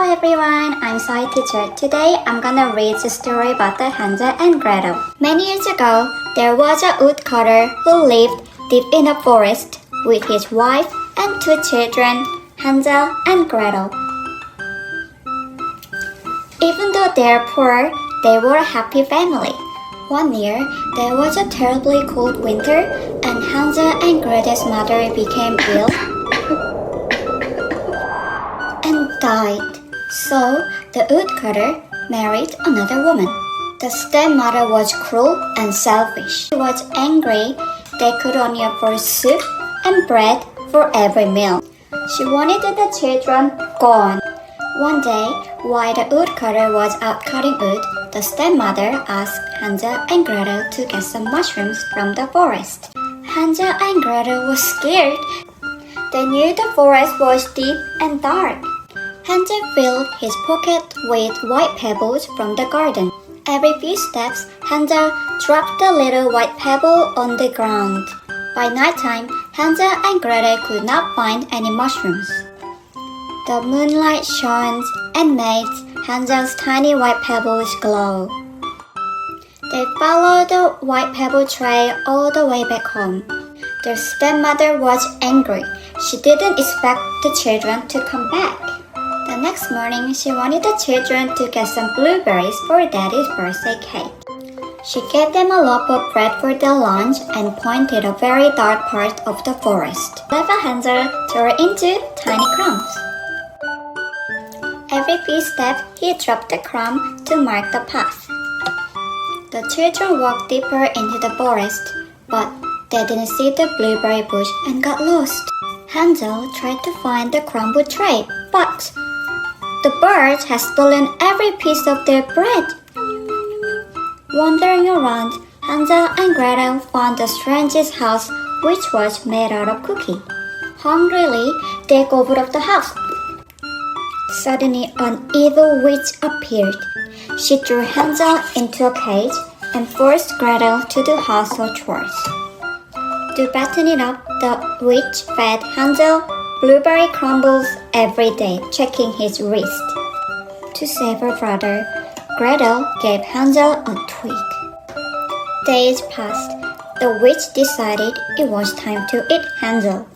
Hello everyone, I'm Seohee teacher. Today I'm gonna read the story about the Hansel and Gretel. Many years ago, there was a woodcutter who lived deep in a forest with his wife and two children, Hansel and Gretel. Even though they're poor, they were a happy family. One year, there was a terribly cold winter and Hansel and Gretel's mother became ill and died. So the woodcutter married another woman. The stepmother was cruel and selfish. She was angry they could only afford soup and bread for every meal. She wanted the children gone. One day, while the woodcutter was out cutting wood, the stepmother asked Hansel and Gretel to get some mushrooms from the forest. Hansel and Gretel were scared. They knew the forest was deep and dark. Hansel filled his pocket with white pebbles from the garden. Every few steps, Hansel dropped a little white pebble on the ground. By nighttime, Hansel and Gretel could not find any mushrooms. The moonlight shone and made Hansel's tiny white pebbles glow. They followed the white pebble trail all the way back home. Their stepmother was angry. She didn't expect the children to come back. The next morning, she wanted the children to get some blueberries for Daddy's birthday cake. She gave them a loaf of bread for their lunch and pointed a very dark part of the forest. Clever Hansel tore into tiny crumbs. Every few steps, he dropped a crumb to mark the path. The children walked deeper into the forest, but they didn't see the blueberry bush and got lost. Hansel tried to find the crumble tray, but the birds had stolen every piece of their bread. Wandering around, Hansel and Gretel found the strangest house, which was made out of cookie. Hungrily, they gobbled up the house. Suddenly, an evil witch appeared. She threw Hansel into a cage and forced Gretel to do household chores. To batten it up, the witch fed Hansel blueberry crumbles every day, checking his wrist. To save her brother, Gretel gave Hansel a twig. Days passed. The witch decided it was time to eat Hansel.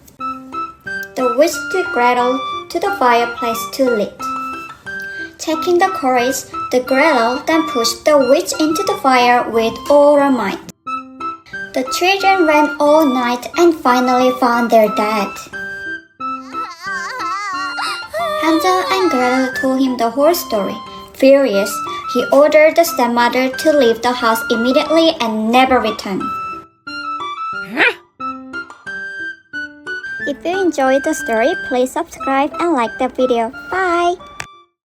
The witch took Gretel to the fireplace to lit. Taking the courage, the Gretel then pushed the witch into the fire with all her might. The children ran all night and finally found their dad. Hansel and Gretel told him the whole story. Furious, he ordered the stepmother to leave the house immediately and never return. If you enjoyed the story, please subscribe and like the video. Bye!